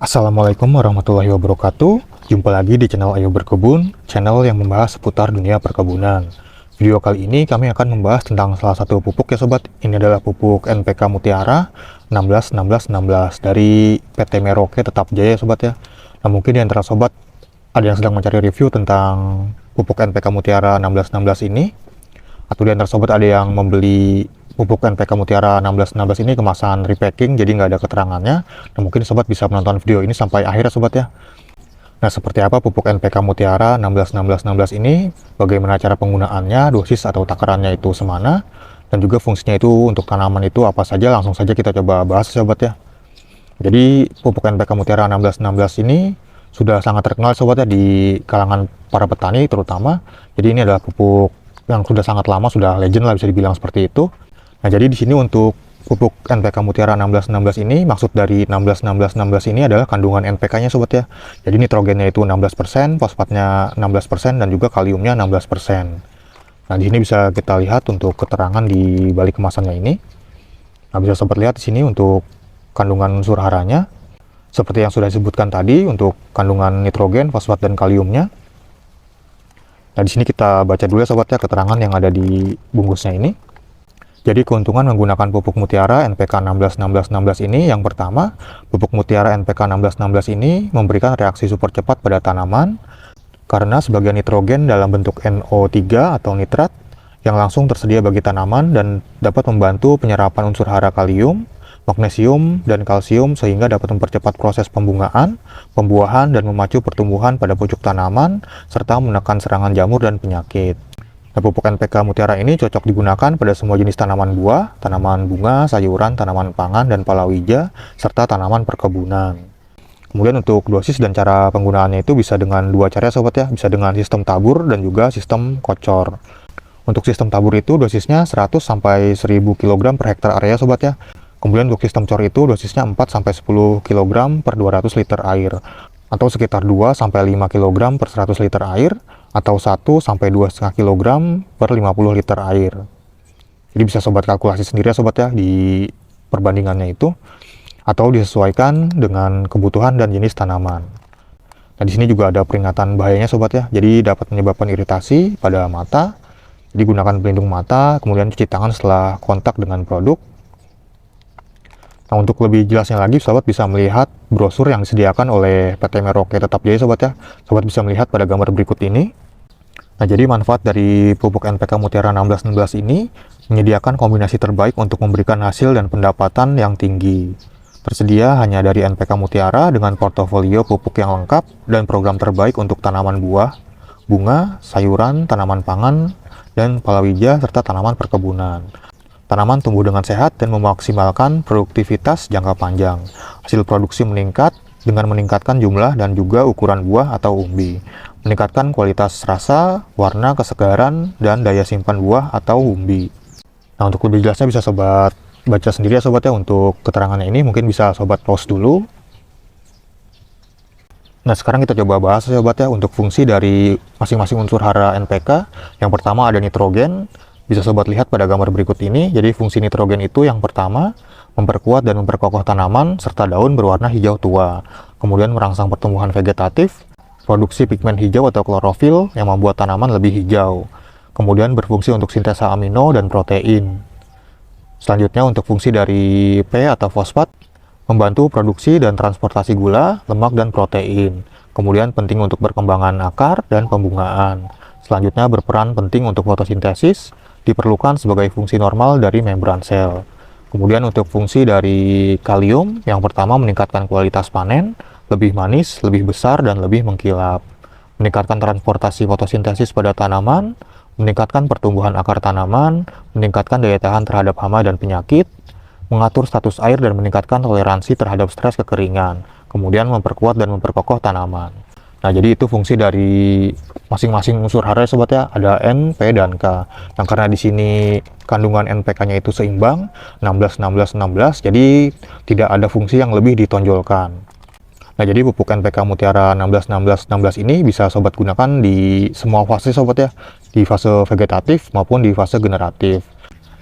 Assalamualaikum warahmatullahi wabarakatuh. Jumpa lagi di channel Ayo Berkebun, channel yang membahas seputar dunia perkebunan. Video kali ini kami akan membahas tentang salah satu pupuk ya sobat. Ini adalah pupuk NPK Mutiara 16-16-16 dari PT Merauke Tetap Jaya sobat ya. Nah mungkin di antara sobat ada yang sedang mencari review tentang pupuk NPK Mutiara 16-16 ini, atau di antara sobat ada yang membeli pupuk NPK Mutiara 1616 ini kemasan repacking, jadi nggak ada keterangannya. Nah, mungkin sobat bisa menonton video ini sampai akhir ya sobat ya. Nah, seperti apa pupuk NPK Mutiara 161616 ini, bagaimana cara penggunaannya, dosis atau takarannya itu semana, dan juga fungsinya itu untuk tanaman itu apa saja, langsung saja kita coba bahas ya sobat ya. Jadi pupuk NPK Mutiara 1616 ini sudah sangat terkenal sobat ya di kalangan para petani terutama. Jadi ini adalah pupuk yang sudah sangat lama, sudah legend lah bisa dibilang seperti itu. Nah, jadi di sini untuk pupuk NPK Mutiara 1616 ini, maksud dari 16-16-16 ini adalah kandungan NPK-nya sobat ya. Jadi nitrogennya itu 16%, fosfatnya 16%, dan juga kaliumnya 16%. Nah, di sini bisa kita lihat untuk keterangan di balik kemasannya ini. Nah, bisa sobat lihat di sini untuk kandungan unsur haranya. Seperti yang sudah disebutkan tadi, untuk kandungan nitrogen, fosfat, dan kaliumnya. Nah, di sini kita baca dulu ya sobat ya keterangan yang ada di bungkusnya ini. Jadi keuntungan menggunakan pupuk Mutiara NPK 16-16-16 ini, yang pertama, pupuk Mutiara NPK 16-16 ini memberikan reaksi super cepat pada tanaman karena sebagian nitrogen dalam bentuk NO3 atau nitrat yang langsung tersedia bagi tanaman dan dapat membantu penyerapan unsur hara kalium, magnesium, dan kalsium sehingga dapat mempercepat proses pembungaan, pembuahan, dan memacu pertumbuhan pada pucuk tanaman serta menekan serangan jamur dan penyakit. Nah, pupuk NPK Mutiara ini cocok digunakan pada semua jenis tanaman buah, tanaman bunga, sayuran, tanaman pangan, dan palawija, serta tanaman perkebunan. Kemudian untuk dosis dan cara penggunaannya itu bisa dengan dua cara ya sobat ya, bisa dengan sistem tabur dan juga sistem kocor. Untuk sistem tabur itu dosisnya 100 sampai 1000 kg per hektar area sobat ya. Kemudian untuk sistem cor itu dosisnya 4 sampai 10 kg per 200 liter air, atau sekitar 2 sampai 5 kg per 100 liter air, atau 1 sampai 2,5 kg per 50 liter air. Jadi bisa sobat kalkulasi sendiri ya sobat ya di perbandingannya itu, atau disesuaikan dengan kebutuhan dan jenis tanaman. Nah, di sini juga ada peringatan bahayanya sobat ya. Jadi dapat menyebabkan iritasi pada mata. Jadi gunakan pelindung mata, kemudian cuci tangan setelah kontak dengan produk. Nah, untuk lebih jelasnya lagi, sobat bisa melihat brosur yang disediakan oleh PT Merauke Tetap Jaya sobat ya. Sobat bisa melihat pada gambar berikut ini. Nah, jadi manfaat dari pupuk NPK Mutiara 1616 ini menyediakan kombinasi terbaik untuk memberikan hasil dan pendapatan yang tinggi. Tersedia hanya dari NPK Mutiara dengan portofolio pupuk yang lengkap dan program terbaik untuk tanaman buah, bunga, sayuran, tanaman pangan, dan palawija serta tanaman perkebunan. Tanaman tumbuh dengan sehat dan memaksimalkan produktivitas jangka panjang. Hasil produksi meningkat dengan meningkatkan jumlah dan juga ukuran buah atau umbi. Meningkatkan kualitas rasa, warna, kesegaran, dan daya simpan buah atau umbi. Nah, untuk lebih jelasnya bisa sobat baca sendiri ya sobat ya. Untuk keterangannya ini mungkin bisa sobat pause dulu. Nah, sekarang kita coba bahas ya sobat ya untuk fungsi dari masing-masing unsur hara NPK. Yang pertama ada nitrogen. Bisa sobat lihat pada gambar berikut ini. Jadi fungsi nitrogen itu yang pertama, memperkuat dan memperkokoh tanaman serta daun berwarna hijau tua. Kemudian merangsang pertumbuhan vegetatif, produksi pigmen hijau atau klorofil yang membuat tanaman lebih hijau. Kemudian berfungsi untuk sintesa amino dan protein. Selanjutnya untuk fungsi dari P atau fosfat, membantu produksi dan transportasi gula, lemak, dan protein. Kemudian penting untuk perkembangan akar dan pembungaan. Selanjutnya berperan penting untuk fotosintesis, diperlukan sebagai fungsi normal dari membran sel. Kemudian untuk fungsi dari kalium, yang pertama meningkatkan kualitas panen, lebih manis, lebih besar, dan lebih mengkilap. Meningkatkan transportasi fotosintesis pada tanaman, meningkatkan pertumbuhan akar tanaman, meningkatkan daya tahan terhadap hama dan penyakit, mengatur status air dan meningkatkan toleransi terhadap stres kekeringan, kemudian memperkuat dan memperkokoh tanaman. Nah, jadi itu fungsi dari masing-masing unsur hara sobat ya, ada N, P, dan K. Yang karena di sini kandungan NPK-nya itu seimbang, 16-16-16, jadi tidak ada fungsi yang lebih ditonjolkan. Nah, jadi pupuk NPK Mutiara 16-16-16 ini bisa sobat gunakan di semua fase sobat ya, di fase vegetatif maupun di fase generatif.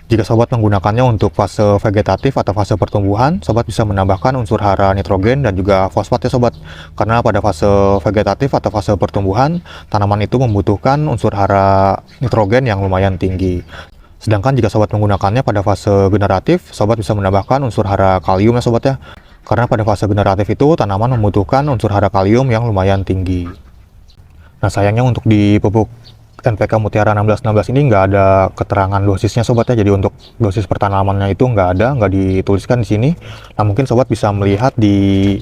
Jika sobat menggunakannya untuk fase vegetatif atau fase pertumbuhan, sobat bisa menambahkan unsur hara nitrogen dan juga fosfat ya sobat. Karena pada fase vegetatif atau fase pertumbuhan, tanaman itu membutuhkan unsur hara nitrogen yang lumayan tinggi. Sedangkan jika sobat menggunakannya pada fase generatif, sobat bisa menambahkan unsur hara kalium ya sobat ya. Karena pada fase generatif itu tanaman membutuhkan unsur hara kalium yang lumayan tinggi. Nah sayangnya untuk di pupuk NPK Mutiara 1616 ini nggak ada keterangan dosisnya sobat ya. Jadi untuk dosis pertanamannya itu nggak dituliskan di sini. Nah mungkin sobat bisa melihat di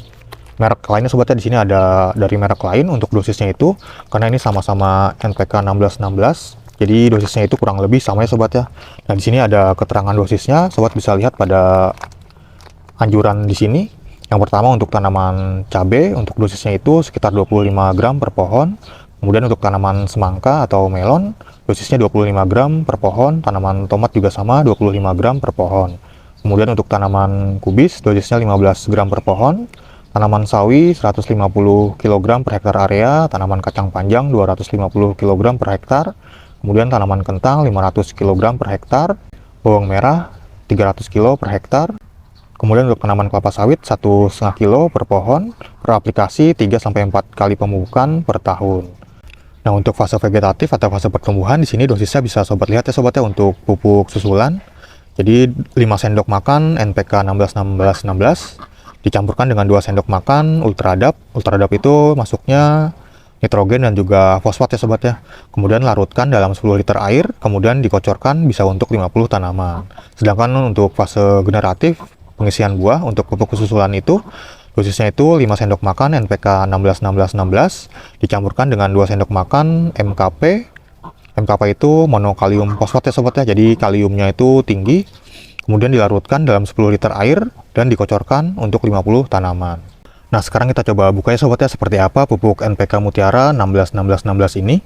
merek lainnya sobat ya. Di sini ada dari merek lain untuk dosisnya itu, karena ini sama-sama NPK 1616. Jadi dosisnya itu kurang lebih sama ya sobat ya. Nah di sini ada keterangan dosisnya, sobat bisa lihat pada anjuran di sini. Yang pertama untuk tanaman cabai, untuk dosisnya itu sekitar 25 gram per pohon. Kemudian untuk tanaman semangka atau melon, dosisnya 25 gram per pohon. Tanaman tomat juga sama, 25 gram per pohon. Kemudian untuk tanaman kubis, dosisnya 15 gram per pohon. Tanaman sawi, 150 kg per hektar area. Tanaman kacang panjang, 250 kg per hektar. Kemudian tanaman kentang, 500 kg per hektar. Bawang merah, 300 kg per hektar. Kemudian untuk tanaman kelapa sawit, 1,5 kg per pohon. Per aplikasi, 3-4 kali pemupukan per tahun. Nah untuk fase vegetatif atau fase pertumbuhan di sini dosisnya bisa sobat lihat ya sobat ya untuk pupuk susulan. Jadi 5 sendok makan NPK 1616 dicampurkan dengan 2 sendok makan Ultradap. Ultradap itu masuknya nitrogen dan juga fosfat ya sobat ya. Kemudian larutkan dalam 10 liter air, kemudian dikocorkan bisa untuk 50 tanaman. Sedangkan untuk fase generatif pengisian buah untuk pupuk susulan itu dosisnya itu 5 sendok makan NPK 1616 dicampurkan dengan 2 sendok makan MKP. MKP itu monokalium fosfat ya sobat ya. Jadi kaliumnya itu tinggi. Kemudian dilarutkan dalam 10 liter air dan dikocorkan untuk 50 tanaman. Nah, sekarang kita coba buka ya sobat ya seperti apa pupuk NPK Mutiara 1616 ini.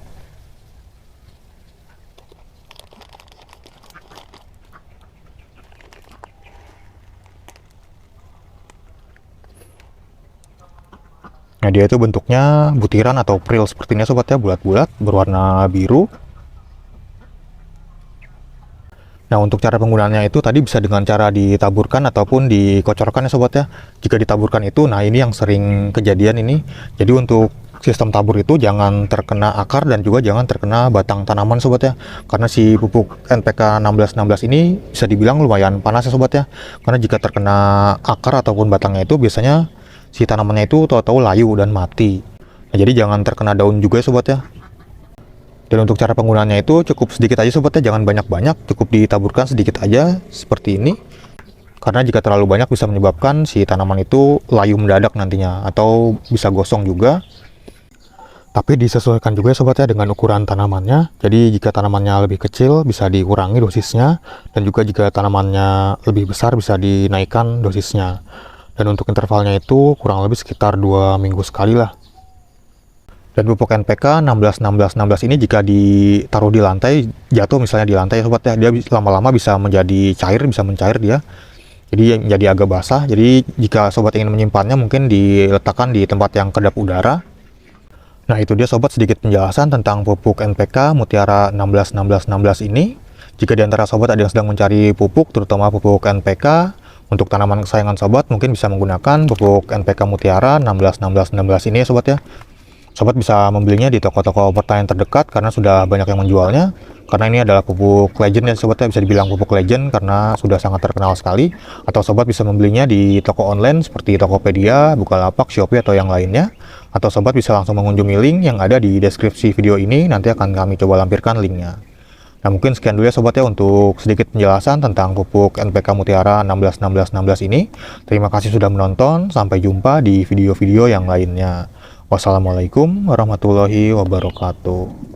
Nah dia itu bentuknya butiran atau pril seperti ini sobat ya, bulat-bulat berwarna biru. Nah untuk cara penggunaannya itu tadi bisa dengan cara ditaburkan ataupun dikocorkan ya sobat ya. Jika ditaburkan itu, nah ini yang sering kejadian ini. Jadi untuk sistem tabur itu jangan terkena akar dan juga jangan terkena batang tanaman sobat ya. Karena si pupuk NPK 1616 ini bisa dibilang lumayan panas ya sobat ya. Karena jika terkena akar ataupun batangnya itu biasanya si tanamannya itu tahu-tahu layu dan mati. Nah, jadi jangan terkena daun juga ya sobat ya. Dan untuk cara penggunaannya itu cukup sedikit aja sobat ya, jangan banyak-banyak, cukup ditaburkan sedikit aja seperti ini. Karena jika terlalu banyak bisa menyebabkan si tanaman itu layu mendadak nantinya atau bisa gosong juga. Tapi disesuaikan juga ya sobat ya dengan ukuran tanamannya. Jadi jika tanamannya lebih kecil bisa dikurangi dosisnya, dan juga jika tanamannya lebih besar bisa dinaikkan dosisnya. Dan untuk intervalnya itu kurang lebih sekitar 2 minggu sekali lah. Dan pupuk NPK 1616 ini jika ditaruh di lantai, jatuh misalnya di lantai sobat ya, dia lama-lama bisa menjadi cair, bisa mencair dia. Jadi menjadi agak basah. Jadi jika sobat ingin menyimpannya mungkin diletakkan di tempat yang kedap udara. Nah itu dia sobat sedikit penjelasan tentang pupuk NPK Mutiara 1616 ini. Jika di antara sobat ada yang sedang mencari pupuk, terutama pupuk NPK untuk tanaman kesayangan sobat, mungkin bisa menggunakan pupuk NPK Mutiara 1616 ini ya sobat ya. Sobat bisa membelinya di toko-toko pertanian terdekat karena sudah banyak yang menjualnya. Karena ini adalah pupuk legend ya sobat ya, bisa dibilang pupuk legend karena sudah sangat terkenal sekali. Atau sobat bisa membelinya di toko online seperti Tokopedia, Bukalapak, Shopee atau yang lainnya. Atau sobat bisa langsung mengunjungi link yang ada di deskripsi video ini, nanti akan kami coba lampirkan linknya. Nah mungkin sekian dulu ya sobat ya untuk sedikit penjelasan tentang pupuk NPK Mutiara 1616 ini. Terima kasih sudah menonton, sampai jumpa di video-video yang lainnya. Wassalamualaikum warahmatullahi wabarakatuh.